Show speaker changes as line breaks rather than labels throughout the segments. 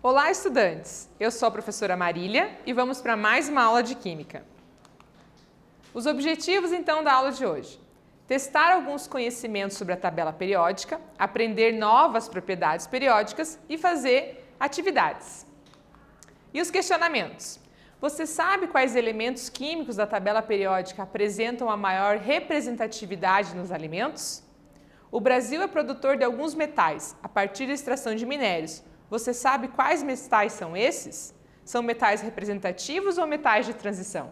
Olá, estudantes! Eu sou a professora Marília e vamos para mais uma aula de Química. Os objetivos, então, da aula de hoje: testar alguns conhecimentos sobre a tabela periódica, aprender novas propriedades periódicas e fazer atividades. E os questionamentos? Você sabe quais elementos químicos da tabela periódica apresentam a maior representatividade nos alimentos? O Brasil é produtor de alguns metais a partir da extração de minérios. Você sabe quais metais são esses? São metais representativos ou metais de transição?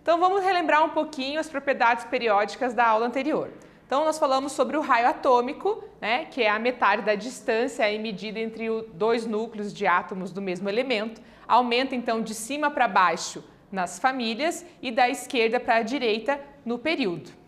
Então vamos relembrar um pouquinho as propriedades periódicas da aula anterior. Então nós falamos sobre o raio atômico, que é a metade da distância aí medida entre dois núcleos de átomos do mesmo elemento. Aumenta então de cima para baixo nas famílias e da esquerda para a direita no período.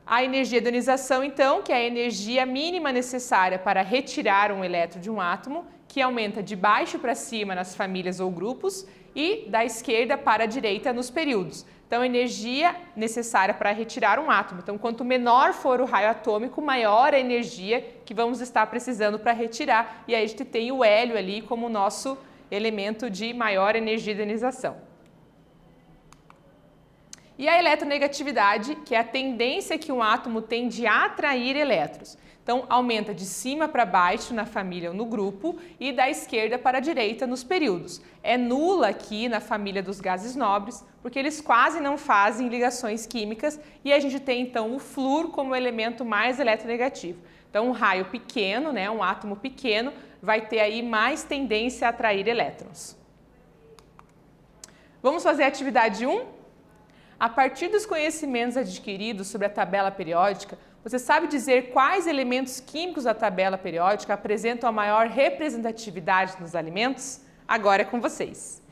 A energia de ionização, então, que é a energia mínima necessária para retirar um elétron de um átomo, que aumenta de baixo para cima nas famílias ou grupos e da esquerda para a direita nos períodos. Então, a energia necessária para retirar um átomo. Então, quanto menor for o raio atômico, maior a energia que vamos estar precisando para retirar. E aí a gente tem o hélio ali como nosso elemento de maior energia de ionização. E a eletronegatividade, que é a tendência que um átomo tem de atrair elétrons. Então, aumenta de cima para baixo na família ou no grupo e da esquerda para a direita nos períodos. É nula aqui na família dos gases nobres, porque eles quase não fazem ligações químicas e a gente tem, então, o flúor como elemento mais eletronegativo. Então, um raio pequeno, um átomo pequeno, vai ter aí mais tendência a atrair elétrons. Vamos fazer a atividade 1? A partir dos conhecimentos adquiridos sobre a tabela periódica, você sabe dizer quais elementos químicos da tabela periódica apresentam a maior representatividade nos alimentos? Agora é com vocês.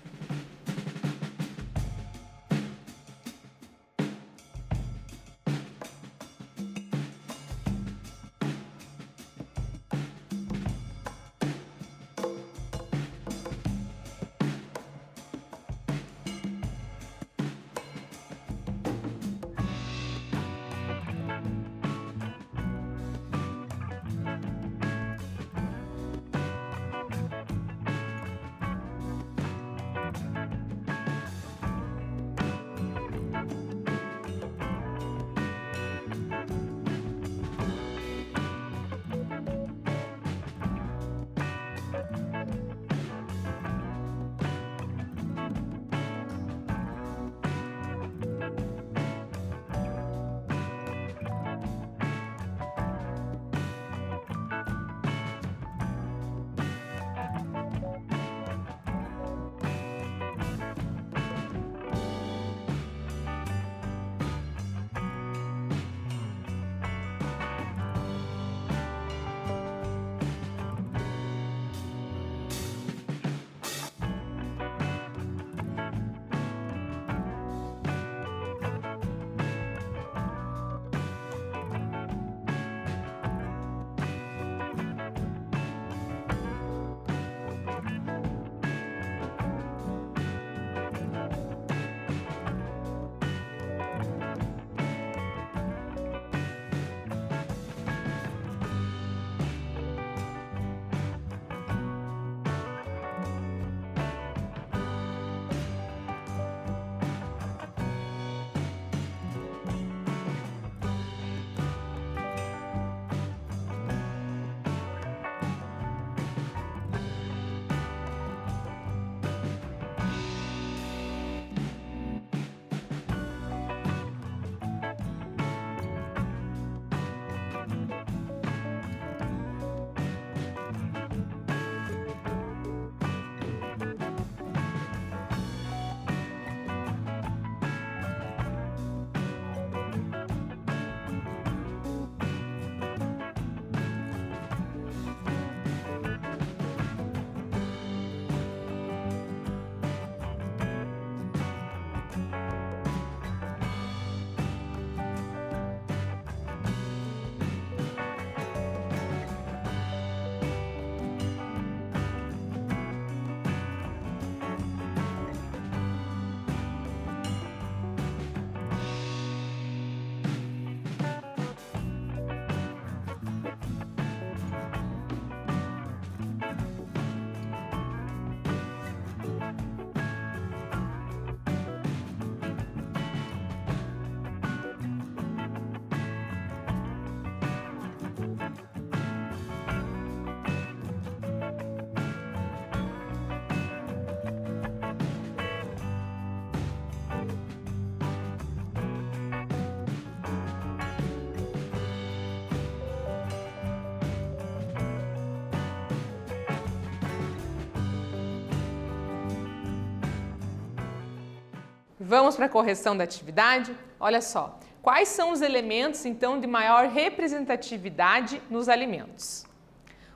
Vamos para a correção da atividade? Olha só, quais são os elementos, então, de maior representatividade nos alimentos?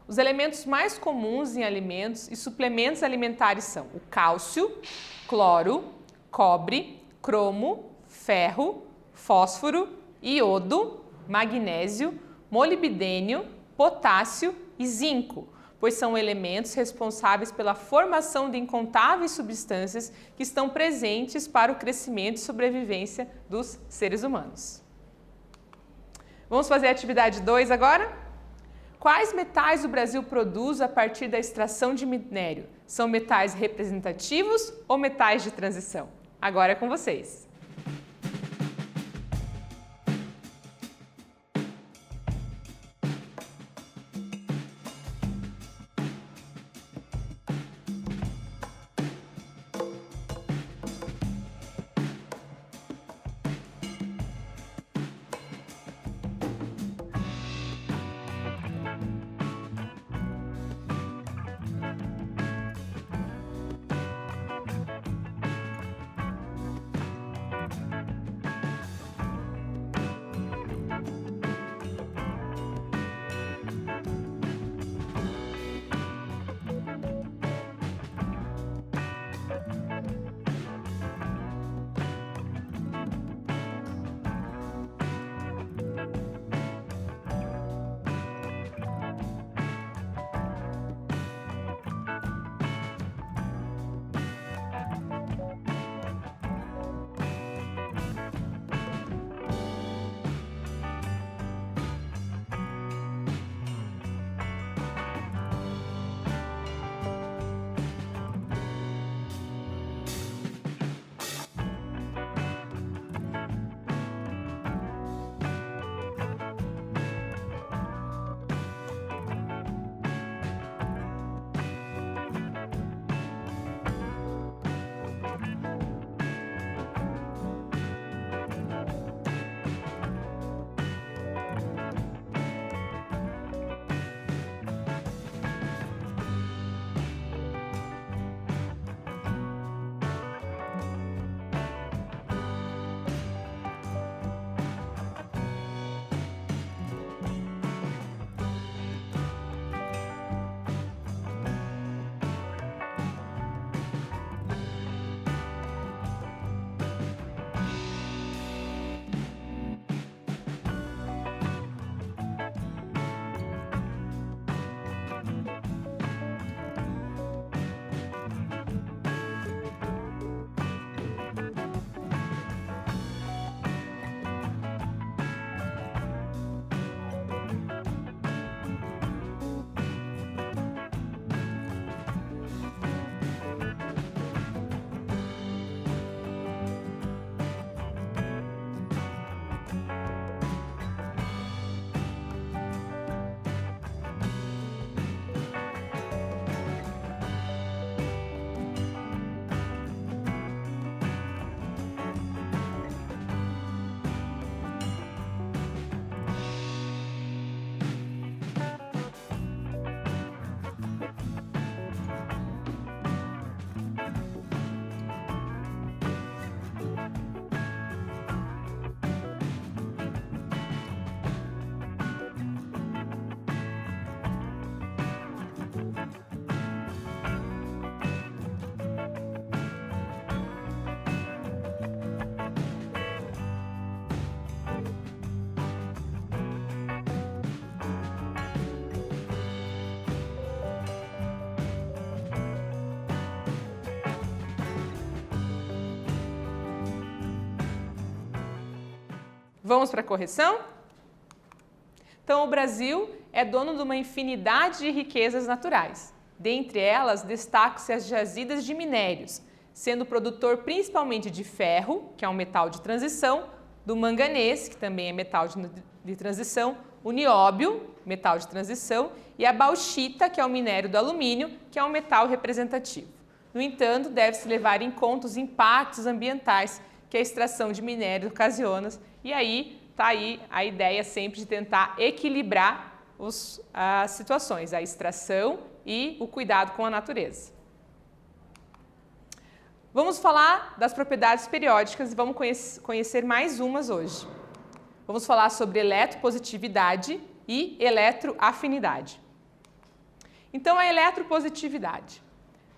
Os elementos mais comuns em alimentos e suplementos alimentares são o cálcio, cloro, cobre, cromo, ferro, fósforo, iodo, magnésio, molibdênio, potássio e zinco, pois são elementos responsáveis pela formação de incontáveis substâncias que estão presentes para o crescimento e sobrevivência dos seres humanos. Vamos fazer a atividade 2 agora? Quais metais o Brasil produz a partir da extração de minério? São metais representativos ou metais de transição? Agora é com vocês. Vamos para a correção? Então, o Brasil é dono de uma infinidade de riquezas naturais. Dentre elas, destacam-se as jazidas de minérios, sendo produtor principalmente de ferro, que é um metal de transição, do manganês, que também é metal de transição, o nióbio, metal de transição, e a bauxita, que é o minério do alumínio, que é um metal representativo. No entanto, deve-se levar em conta os impactos ambientais que a extração de minério ocasiona, e aí está aí a ideia sempre de tentar equilibrar as situações, a extração e o cuidado com a natureza. Vamos falar das propriedades periódicas e vamos conhecer mais umas hoje. Vamos falar sobre eletropositividade e eletroafinidade. Então, a eletropositividade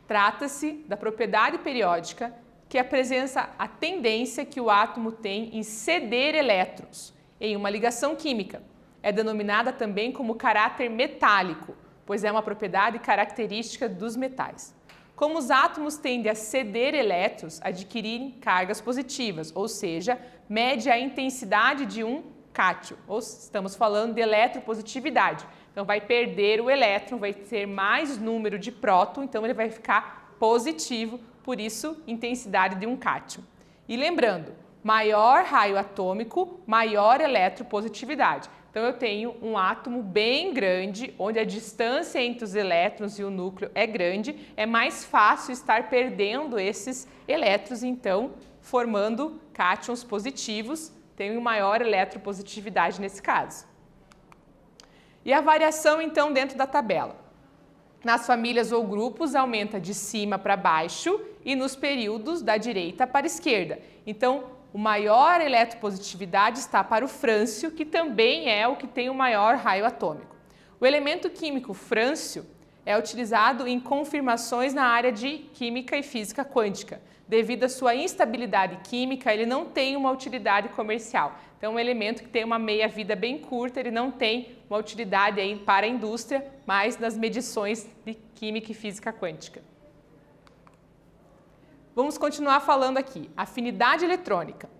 trata-se da propriedade periódica que apresenta a tendência que o átomo tem em ceder elétrons em uma ligação química. É denominada também como caráter metálico, pois é uma propriedade característica dos metais. Como os átomos tendem a ceder elétrons, adquirirem cargas positivas, ou seja, mede a intensidade de um cátion, ou estamos falando de eletropositividade. Então, vai perder o elétron, vai ter mais número de próton, então ele vai ficar positivo, por isso, intensidade de um cátion. E lembrando, maior raio atômico, maior eletropositividade. Então, eu tenho um átomo bem grande, onde a distância entre os elétrons e o núcleo é grande, é mais fácil estar perdendo esses elétrons, então, formando cátions positivos, tenho maior eletropositividade nesse caso. E a variação, então, dentro da tabela. Nas famílias ou grupos, aumenta de cima para baixo e nos períodos da direita para a esquerda. Então, o maior eletropositividade está para o frâncio, que também é o que tem o maior raio atômico. O elemento químico frâncio é utilizado em confirmações na área de química e física quântica. Devido à sua instabilidade química, ele não tem uma utilidade comercial. Então, é um elemento que tem uma meia-vida bem curta, ele não tem uma utilidade aí para a indústria, mas nas medições de química e física quântica. Vamos continuar falando aqui. Afinidade eletrônica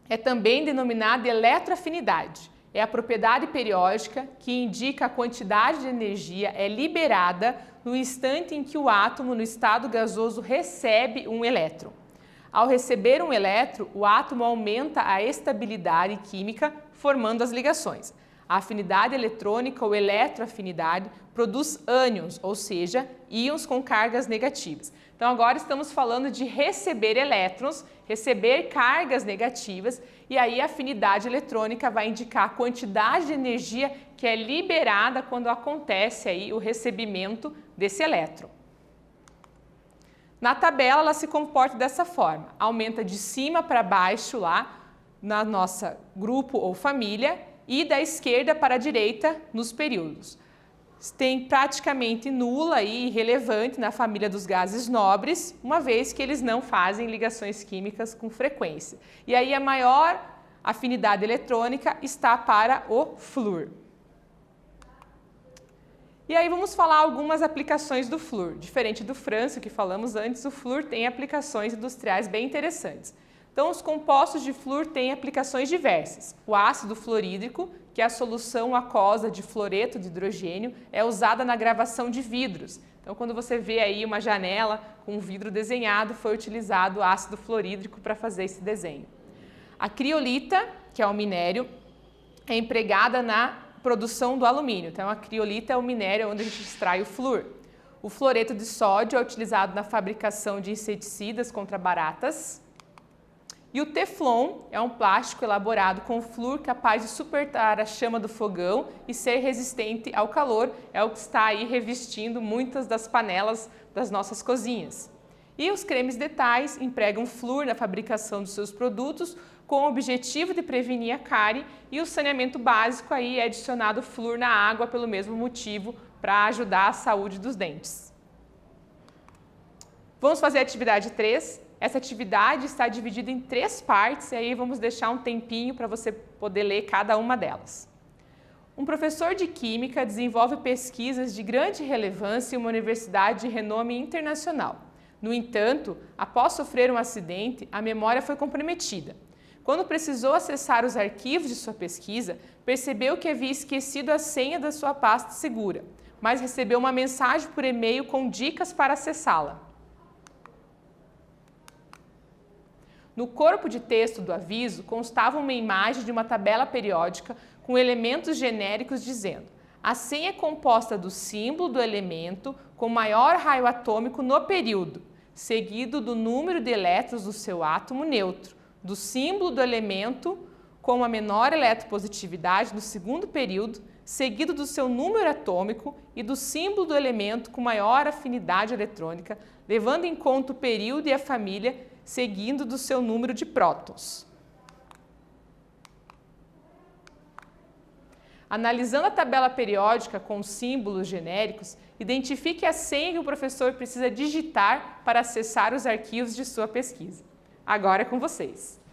é também denominada eletroafinidade. É a propriedade periódica que indica a quantidade de energia é liberada no instante em que o átomo no estado gasoso recebe um elétron. Ao receber um elétron, o átomo aumenta a estabilidade química, formando as ligações. A afinidade eletrônica ou eletroafinidade produz ânions, ou seja, íons com cargas negativas. Então, agora estamos falando de receber elétrons, receber cargas negativas, e aí a afinidade eletrônica vai indicar a quantidade de energia que é liberada quando acontece aí o recebimento desse elétron. Na tabela, ela se comporta dessa forma, aumenta de cima para baixo lá na nossa grupo ou família e da esquerda para a direita nos períodos. Tem praticamente nula e irrelevante na família dos gases nobres, uma vez que eles não fazem ligações químicas com frequência. E aí a maior afinidade eletrônica está para o flúor. E aí vamos falar algumas aplicações do flúor. Diferente do frâncio que falamos antes, o flúor tem aplicações industriais bem interessantes. Então, os compostos de flúor têm aplicações diversas. O ácido fluorídrico, que é a solução aquosa de fluoreto de hidrogênio, é usada na gravação de vidros. Então, quando você vê aí uma janela com um vidro desenhado, foi utilizado ácido fluorídrico para fazer esse desenho. A criolita, que é um minério, é empregada na produção do alumínio. Então, a criolita é o minério onde a gente extrai o flúor. O fluoreto de sódio é utilizado na fabricação de inseticidas contra baratas. E o teflon é um plástico elaborado com flúor capaz de suportar a chama do fogão e ser resistente ao calor. É o que está aí revestindo muitas das panelas das nossas cozinhas. E os cremes dentais empregam flúor na fabricação dos seus produtos com o objetivo de prevenir a cárie, e o saneamento básico aí é adicionado flúor na água pelo mesmo motivo, para ajudar a saúde dos dentes. Vamos fazer a atividade 3. Essa atividade está dividida em 3 partes e aí vamos deixar um tempinho para você poder ler cada uma delas. Um professor de química desenvolve pesquisas de grande relevância em uma universidade de renome internacional. No entanto, após sofrer um acidente, a memória foi comprometida. Quando precisou acessar os arquivos de sua pesquisa, percebeu que havia esquecido a senha da sua pasta segura, mas recebeu uma mensagem por e-mail com dicas para acessá-la. No corpo de texto do aviso constava uma imagem de uma tabela periódica com elementos genéricos dizendo: a senha é composta do símbolo do elemento com maior raio atômico no período, seguido do número de elétrons do seu átomo neutro, do símbolo do elemento com a menor eletropositividade do segundo período, seguido do seu número atômico e do símbolo do elemento com maior afinidade eletrônica, levando em conta o período e a família, seguindo do seu número de prótons. Analisando a tabela periódica com símbolos genéricos, identifique a senha que o professor precisa digitar para acessar os arquivos de sua pesquisa. Agora é com vocês!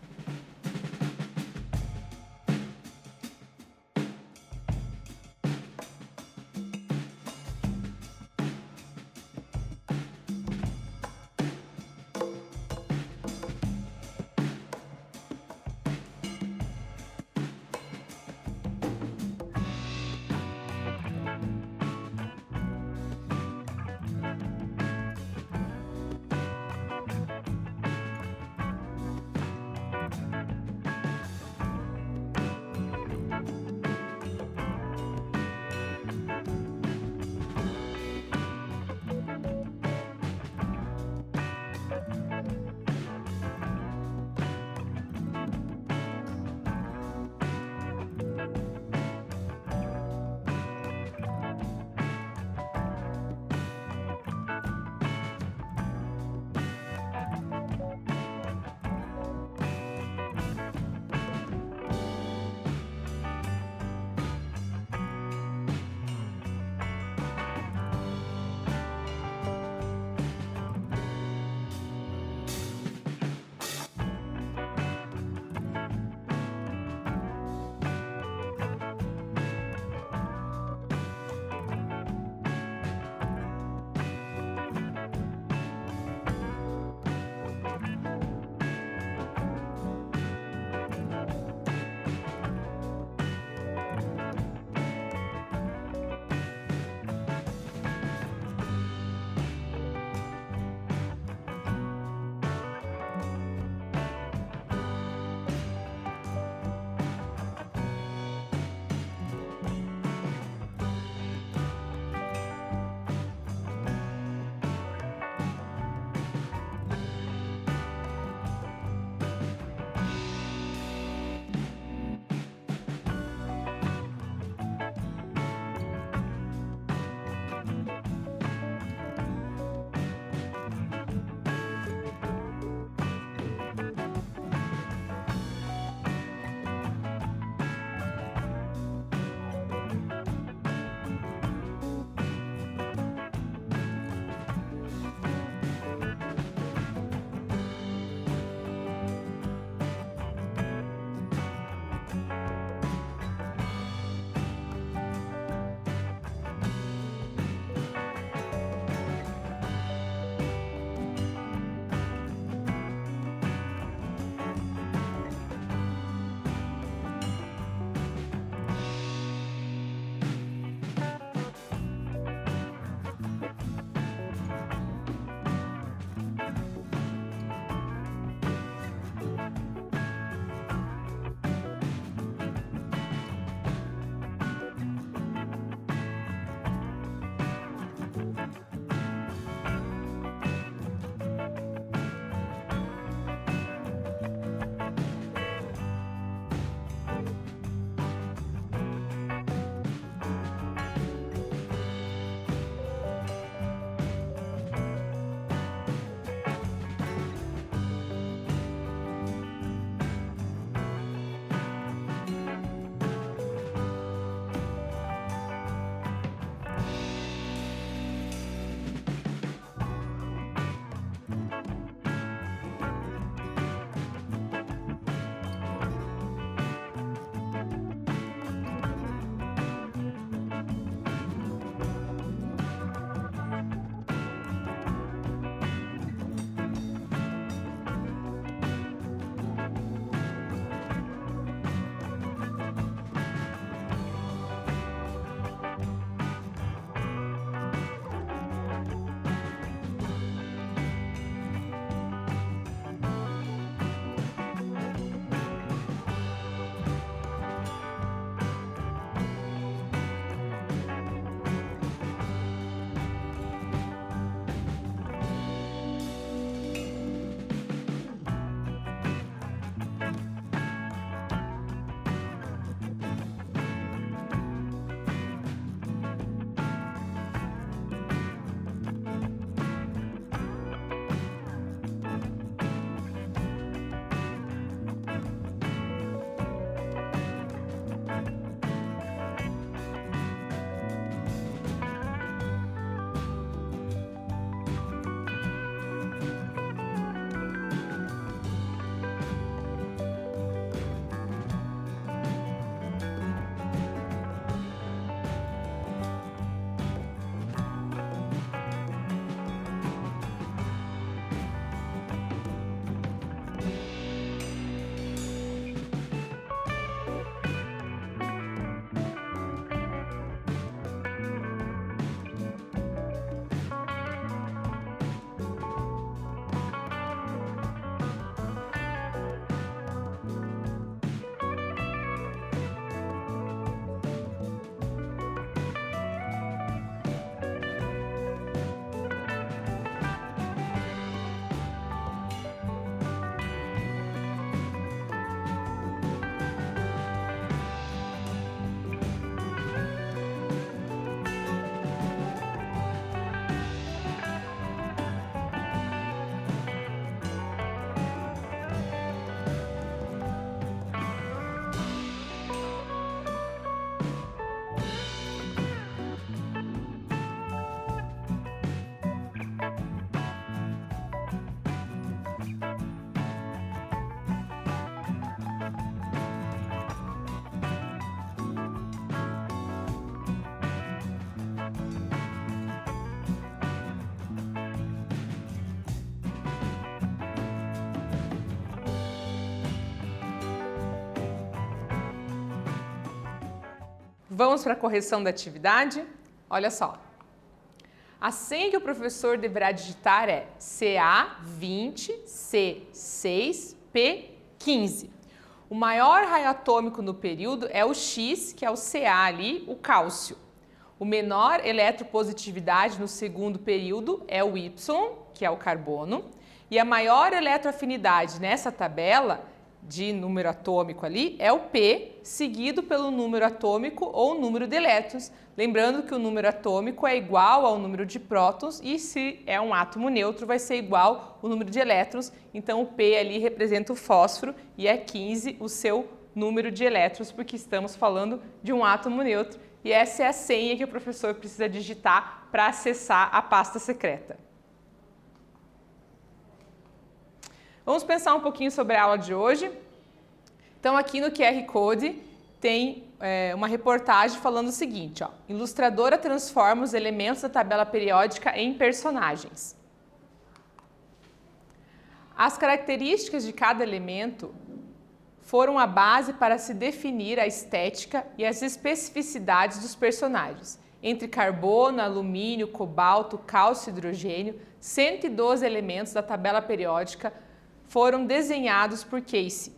Vamos para a correção da atividade? Olha só. A senha que o professor deverá digitar é Ca20C6P15. O maior raio atômico no período é o X, que é o Ca ali, o cálcio. O menor eletropositividade no segundo período é o Y, que é o carbono. E a maior eletroafinidade nessa tabela de número atômico ali é o P, seguido pelo número atômico ou número de elétrons. Lembrando que o número atômico é igual ao número de prótons e se é um átomo neutro vai ser igual ao número de elétrons. Então o P ali representa o fósforo e é 15 o seu número de elétrons, porque estamos falando de um átomo neutro. E essa é a senha que o professor precisa digitar para acessar a pasta secreta. Vamos pensar um pouquinho sobre a aula de hoje. Então, aqui no QR Code tem uma reportagem falando o seguinte, ó, ilustradora transforma os elementos da tabela periódica em personagens. As características de cada elemento foram a base para se definir a estética e as especificidades dos personagens. Entre carbono, alumínio, cobalto, cálcio e hidrogênio, 112 elementos da tabela periódica foram desenhados por Casey.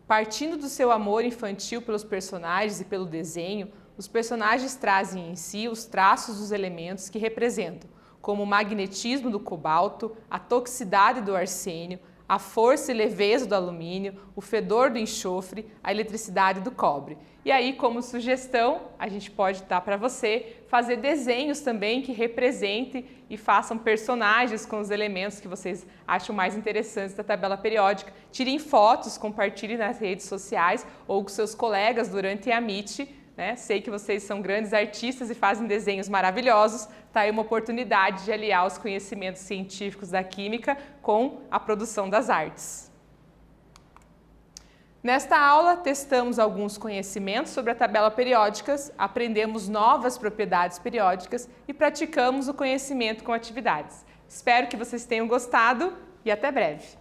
Partindo do seu amor infantil pelos personagens e pelo desenho, os personagens trazem em si os traços dos elementos que representam, como o magnetismo do cobalto, a toxicidade do arsênio, a força e leveza do alumínio, o fedor do enxofre, a eletricidade do cobre. E aí, como sugestão, a gente pode dar para você fazer desenhos também que representem e façam personagens com os elementos que vocês acham mais interessantes da tabela periódica. Tirem fotos, compartilhem nas redes sociais ou com seus colegas durante a Meet. Né? Sei que vocês são grandes artistas e fazem desenhos maravilhosos. Está aí uma oportunidade de aliar os conhecimentos científicos da química com a produção das artes. Nesta aula, testamos alguns conhecimentos sobre a tabela periódica, aprendemos novas propriedades periódicas e praticamos o conhecimento com atividades. Espero que vocês tenham gostado e até breve!